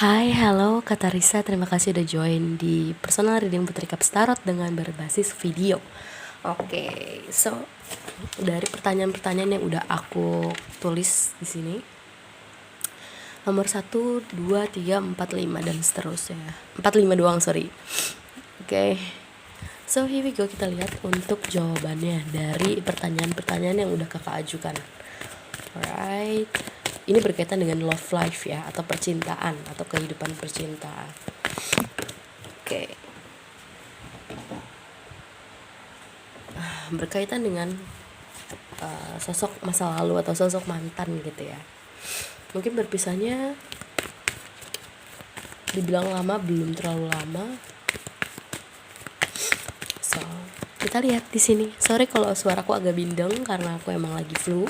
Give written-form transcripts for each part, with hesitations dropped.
Hai, halo Kata Risa, terima kasih udah join di personal reading Putri Cups Tarot dengan berbasis video. Oke, so dari pertanyaan-pertanyaan yang udah aku tulis di sini, nomor 1, 2, 3, 4, 5 dan seterusnya. 4, 5 doang, sorry. Oke. So here we go, kita lihat untuk jawabannya dari pertanyaan-pertanyaan yang udah kakak ajukan. Alright. Ini berkaitan dengan love life ya, atau percintaan, atau kehidupan percintaan. Oke. Berkaitan dengan sosok masa lalu atau sosok mantan gitu ya. Mungkin berpisahnya dibilang lama, belum terlalu lama. So, kita lihat di sini. Sorry kalau suaraku agak bindeng karena aku emang lagi flu.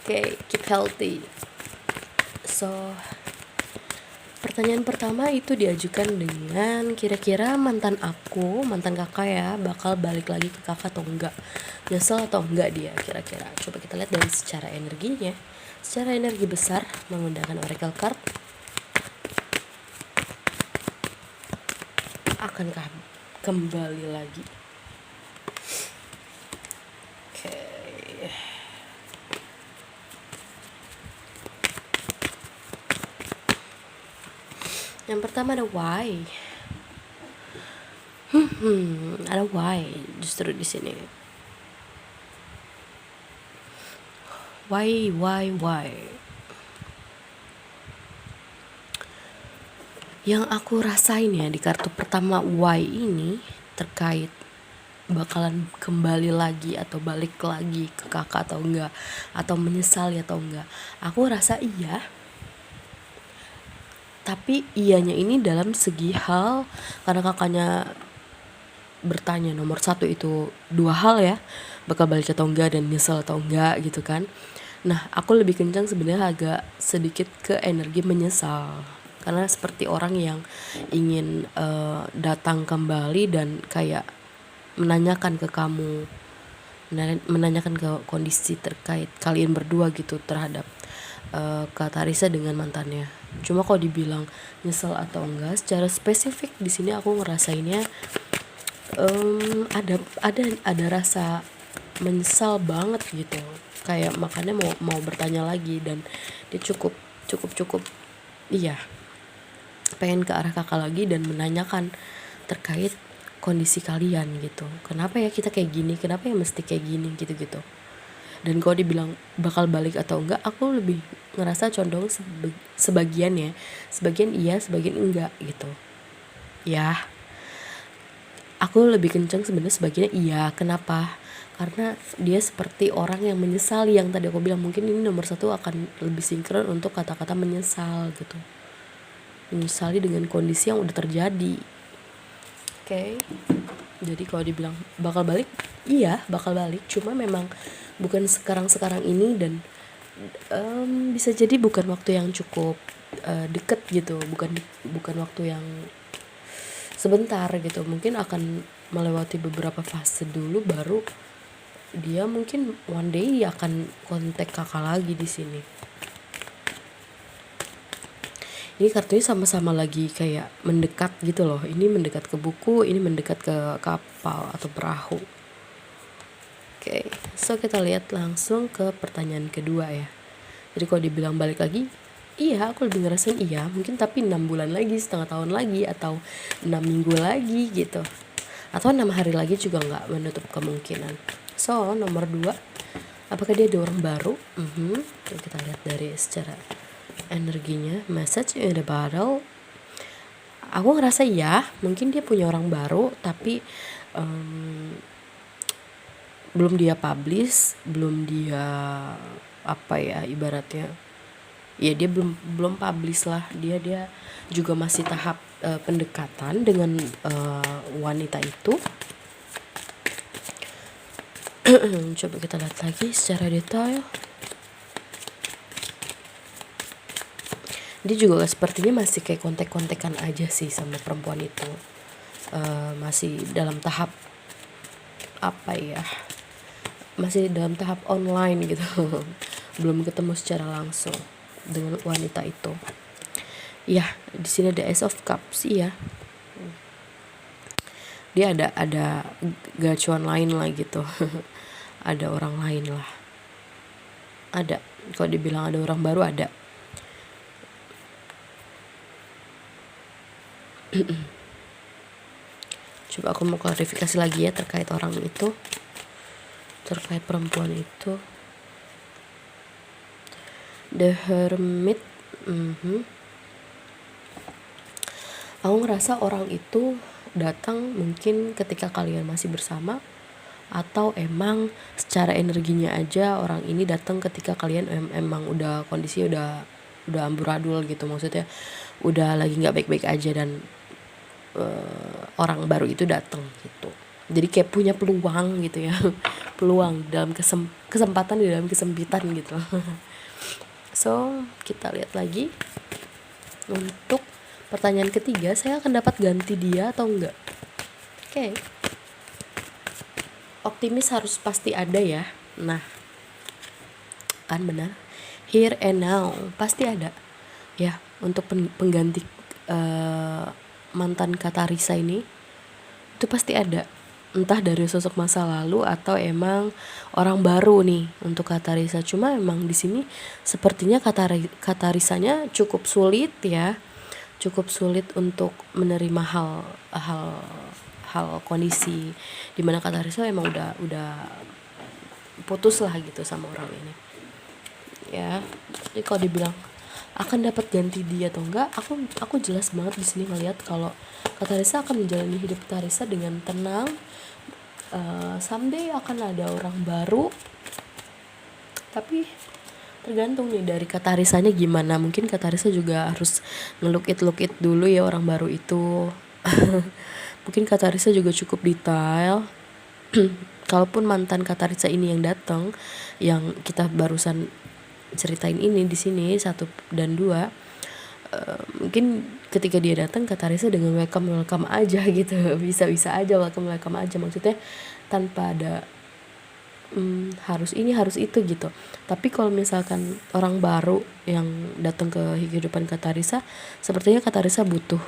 Oke, keep healthy. So, pertanyaan pertama itu diajukan dengan kira-kira mantan kakak ya, bakal balik lagi ke kakak atau enggak, nyesel atau enggak dia kira-kira. Coba kita lihat dari secara energinya. Secara energi besar menggunakan oracle card, akankah kembali lagi? Oke. Yang pertama ada why. Ada why justru di sini. Why? Yang aku rasain ya di kartu pertama why ini terkait bakalan kembali lagi atau balik lagi ke kakak atau enggak, atau menyesali atau enggak. Aku rasa iya. Tapi iyanya ini dalam segi hal, karena kakaknya bertanya nomor 1 itu 2 hal ya, bakal balik atau enggak dan nyesel atau enggak gitu kan. Nah, aku lebih kencang sebenarnya agak sedikit ke energi menyesal, karena seperti orang yang ingin datang kembali dan kayak menanyakan ke kamu, menanyakan ke kondisi terkait kalian berdua gitu terhadap Kak Tarisa dengan mantannya. Cuma kalau dibilang nyesel atau enggak secara spesifik di sini aku ngerasainnya ada rasa menyesal banget gitu, kayak makanya mau bertanya lagi, dan dia cukup iya, pengen ke arah kakak lagi dan menanyakan terkait kondisi kalian gitu. Kenapa ya kita kayak gini, kenapa ya mesti kayak gini gitu. Dan kalau dibilang bakal balik atau enggak, aku lebih ngerasa condong sebagian iya, sebagian enggak gitu ya. Aku lebih kenceng sebenarnya sebagiannya iya. Kenapa? Karena dia seperti orang yang menyesali, yang tadi aku bilang mungkin ini nomor 1 akan lebih sinkron untuk kata-kata menyesal gitu, menyesali dengan kondisi yang udah terjadi. Oke. Jadi kalau dibilang bakal balik, iya bakal balik, cuma memang bukan sekarang ini, dan bisa jadi bukan waktu yang cukup deket gitu, bukan waktu yang sebentar gitu. Mungkin akan melewati beberapa fase dulu, baru dia mungkin one day akan kontak kakak lagi di sini. Ini kartunya sama-sama lagi kayak mendekat gitu loh. Ini mendekat ke buku, ini mendekat ke kapal atau perahu. Oke, so kita lihat langsung ke pertanyaan kedua ya. Jadi kalau dibilang balik lagi, iya aku lebih ngerasain iya, mungkin tapi 6 bulan lagi, setengah tahun lagi, atau 6 minggu lagi gitu, atau 6 hari lagi juga nggak menutup kemungkinan. So nomor 2, apakah dia ada orang baru? Kita lihat dari secara energinya. Message in the bottle, aku ngerasa ya mungkin dia punya orang baru, tapi belum dia publish, belum dia apa ya ibaratnya ya, dia belum publish lah, dia juga masih tahap pendekatan dengan wanita itu. Coba kita lihat lagi secara detail. Dia juga sepertinya masih kayak kontek-kontekan aja sih sama perempuan itu, masih dalam tahap apa ya, masih dalam tahap online gitu. Belum ketemu secara langsung dengan wanita itu. Ya, di sini ada Ace of Cups, iya. Dia ada gacuan lain lah gitu. Ada orang lain lah. Ada. Kalau dibilang ada orang baru, ada. Coba aku mau klarifikasi lagi ya terkait orang itu. Terkait perempuan itu. The Hermit. Aku ngerasa orang itu datang mungkin ketika kalian masih bersama, atau emang secara energinya aja orang ini datang ketika kalian emang udah kondisinya udah amburadul gitu, maksudnya udah lagi nggak baik-baik aja, dan orang baru itu datang gitu. Jadi kayak punya peluang gitu ya. Peluang dalam kesempatan di dalam kesempitan gitu. So kita lihat lagi untuk pertanyaan ketiga, saya akan dapat ganti dia atau enggak? Oke. Optimis harus pasti ada ya. Nah, kan benar. Here and now pasti ada. Ya, untuk pengganti mantan kata Risa ini itu pasti ada. Entah dari sosok masa lalu atau emang orang baru nih untuk kata Risa. Cuma emang di sini sepertinya kata Risanya cukup sulit ya. Cukup sulit untuk menerima hal kondisi dimana kata Risa emang udah putus lah gitu sama orang ini ya. Jadi kalau dibilang akan dapat ganti dia atau enggak, aku jelas banget di sini ngelihat kalau kata Risa akan menjalani hidup kata Risa dengan tenang. Someday akan ada orang baru, tapi tergantung nih dari kata Risanya gimana. Mungkin kata Risa juga harus nge-look it dulu ya orang baru itu. Mungkin kata Risa juga cukup detail. Kalaupun mantan kata Risa ini yang datang, yang kita barusan ceritain ini di sini 1 dan 2, mungkin ketika dia datang kata Risa dengan welcome aja gitu. Bisa aja welcome aja, maksudnya tanpa ada harus ini harus itu gitu. Tapi kalau misalkan orang baru yang datang ke kehidupan kata Risa, sepertinya kata Risa butuh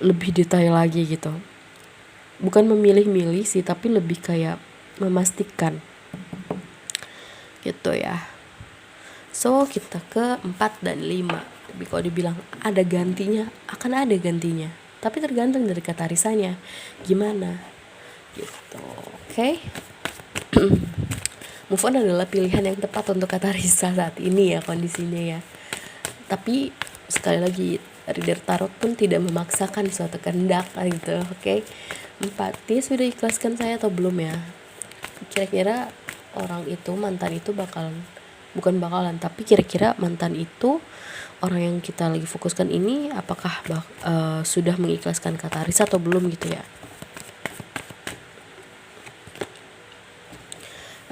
lebih detail lagi gitu. Bukan memilih-milih sih, tapi lebih kayak memastikan gitu ya. So kita ke 4 dan 5. Tapi kalau dibilang ada gantinya, akan ada gantinya, tapi tergantung dari kata Risanya gimana gitu. Oke. Move on adalah pilihan yang tepat untuk kata Risa saat ini ya kondisinya ya. Tapi sekali lagi, reader tarot pun tidak memaksakan suatu kehendak gitu. Oke. 4, dia sudah ikhlaskan saya atau belum ya? Kira-kira orang itu, mantan itu tapi kira-kira mantan itu, orang yang kita lagi fokuskan ini, apakah sudah mengikhlaskan kata Risa atau belum gitu ya.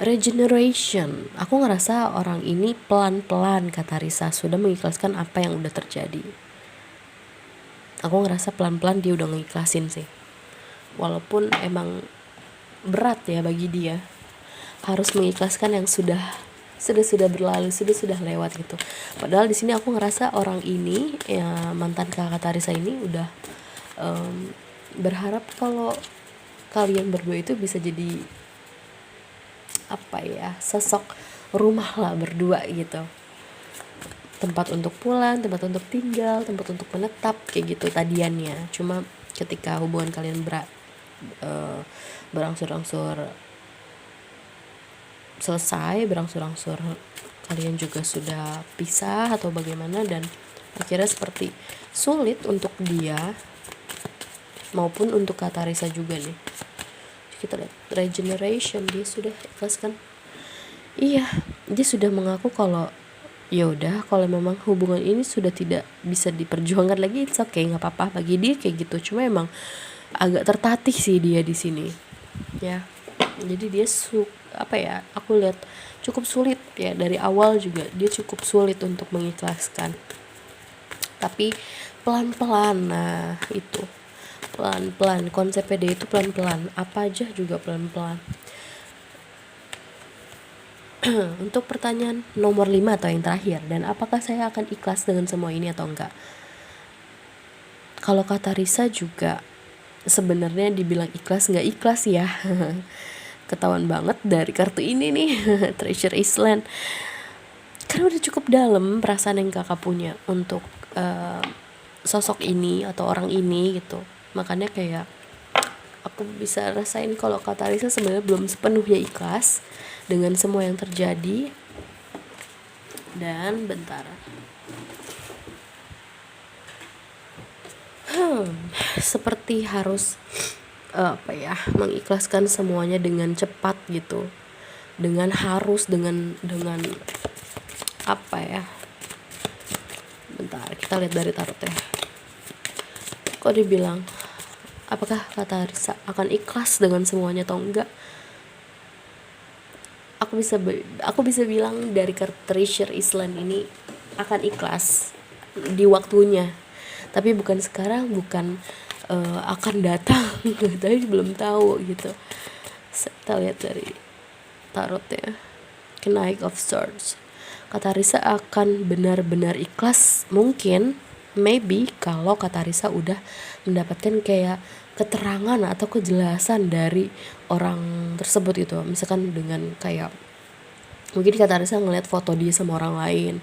Regeneration, aku ngerasa orang ini pelan-pelan kata Risa sudah mengikhlaskan apa yang udah terjadi. Aku ngerasa pelan-pelan dia udah ngiklasin sih. Walaupun emang berat ya bagi dia harus mengikhlaskan yang sudah berlalu, sudah lewat gitu. Padahal di sini aku ngerasa orang ini ya, mantan kakak Risa ini udah berharap kalau kalian berdua itu bisa jadi apa ya, sosok rumah lah berdua gitu. Tempat untuk pulang, tempat untuk tinggal, tempat untuk menetap kayak gitu tadiannya. Cuma ketika hubungan kalian berangsur-angsur selesai, berangsur-angsur kalian juga sudah pisah atau bagaimana, dan akhirnya seperti sulit untuk dia maupun untuk kata Risa juga nih. Kita lihat regeneration, dia sudah ikhlaskan. Iya, dia sudah mengaku kalau ya udah, kalau memang hubungan ini sudah tidak bisa diperjuangkan lagi, it's okay, nggak apa-apa bagi dia kayak gitu. Cuma emang agak tertatih sih dia di sini ya. Jadi dia aku lihat cukup sulit ya, dari awal juga dia cukup sulit untuk mengikhlaskan. Tapi pelan-pelan, nah itu pelan-pelan, konsep PD itu pelan-pelan, apa aja juga pelan-pelan. Untuk pertanyaan nomor 5 atau yang terakhir, dan apakah saya akan ikhlas dengan semua ini atau enggak? Kalau kata Risa juga sebenarnya dibilang ikhlas nggak ikhlas ya. Ketahuan banget dari kartu ini nih. Treasure Island, karena udah cukup dalam perasaan yang kakak punya untuk sosok ini atau orang ini gitu. Makanya kayak aku bisa rasain kalau kata Risa sebenarnya belum sepenuhnya ikhlas dengan semua yang terjadi. Dan bentar, seperti harus mengikhlaskan semuanya dengan cepat gitu, dengan harus dengan bentar kita lihat dari tarot ya. Kok dibilang apakah kata Risa akan ikhlas dengan semuanya atau enggak? Aku bisa bilang dari kartu Treasure Island ini akan ikhlas di waktunya, tapi bukan sekarang, bukan akan datang. Tapi belum tahu gitu. Kita lihat dari tarot ya. Knight of Swords, kata Risa akan benar-benar ikhlas mungkin, maybe kalau kata Risa udah mendapatkan kayak keterangan atau kejelasan dari orang tersebut gitu. Misalkan dengan kayak mungkin kata Risa ngeliat foto dia sama orang lain,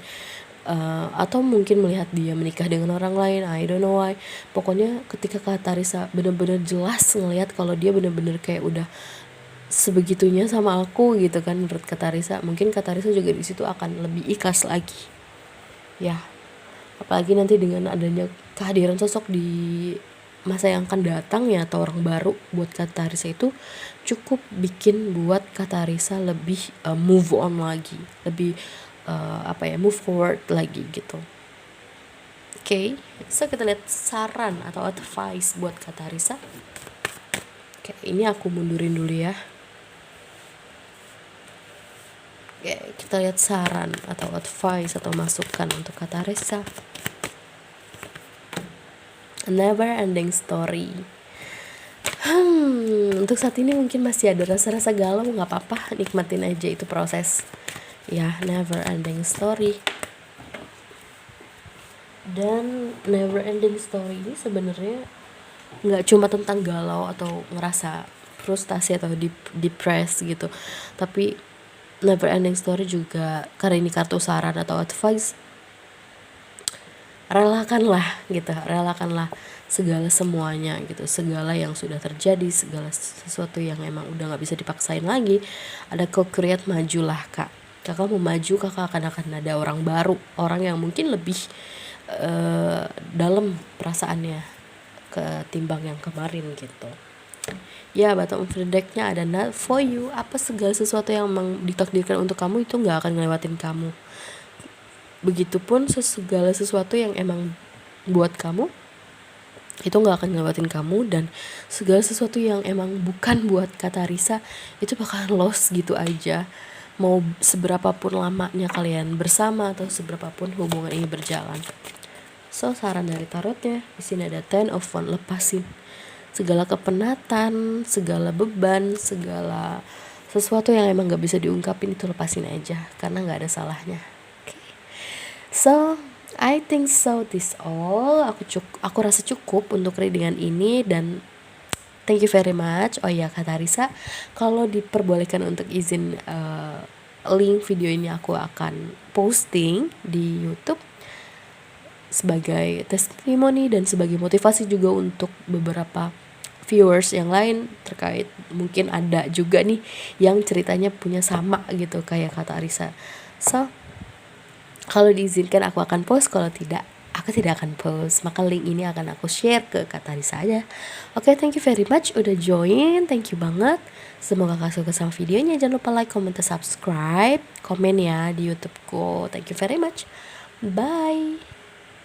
atau mungkin melihat dia menikah dengan orang lain, I don't know why. Pokoknya ketika kata Risa benar-benar jelas ngelihat kalau dia benar-benar kayak udah sebegitunya sama aku gitu kan, menurut kata Risa, mungkin kata Risa juga di situ akan lebih ikhlas lagi ya. Apalagi nanti dengan adanya kehadiran sosok di masa yang akan datang ya, atau orang baru, buat kata Risa itu cukup bikin buat kata Risa lebih move on lagi, lebih move forward lagi gitu. Oke, so kita lihat saran atau advice buat kata Risa. Oke, ini aku mundurin dulu ya. Oke, kita lihat saran atau advice atau masukan untuk kata Risa. A never ending story. Untuk saat ini mungkin masih ada rasa-rasa galau, nggak apa-apa, nikmatin aja itu proses ya. Never ending story. Dan never ending story ini sebenarnya nggak cuma tentang galau atau ngerasa frustasi atau depressed gitu, tapi never ending story juga karena ini kartu saran atau advice. Relakanlah segala semuanya gitu, segala yang sudah terjadi, segala sesuatu yang emang udah nggak bisa dipaksain lagi. Ada co-create, majulah kak. Kakak mau maju, kakak akan ada orang baru, orang yang mungkin lebih dalam perasaannya ketimbang yang kemarin gitu ya. Bottom of the deck-nya ada not for you. Apa segala sesuatu yang emang ditakdirkan untuk kamu itu nggak akan ngelewatin kamu. Begitupun segala sesuatu yang emang buat kamu itu nggak akan ngelewatin kamu, dan segala sesuatu yang emang bukan buat kata Risa itu bakalan lost gitu aja. Mau seberapapun lamanya kalian bersama atau seberapapun hubungan ini berjalan. So saran dari tarotnya di sini ada Ten of Wands, lepasin segala kepenatan, segala beban, segala sesuatu yang emang nggak bisa diungkapin itu lepasin aja karena nggak ada salahnya. Okay. So I think so this all. Aku rasa cukup untuk readingan ini dan thank you very much. Oh ya kata Risa, kalau diperbolehkan untuk izin link video ini aku akan posting di YouTube sebagai testimoni dan sebagai motivasi juga untuk beberapa viewers yang lain terkait, mungkin ada juga nih yang ceritanya punya sama gitu kayak kata Risa. So kalau diizinkan aku akan post, kalau tidak aku tidak akan post, maka link ini akan aku share ke kata Risa aja. Oke, thank you very much udah join, thank you banget. Semoga kalian suka sama videonya. Jangan lupa like, comment, subscribe, komen ya di YouTubeku. Thank you very much. Bye.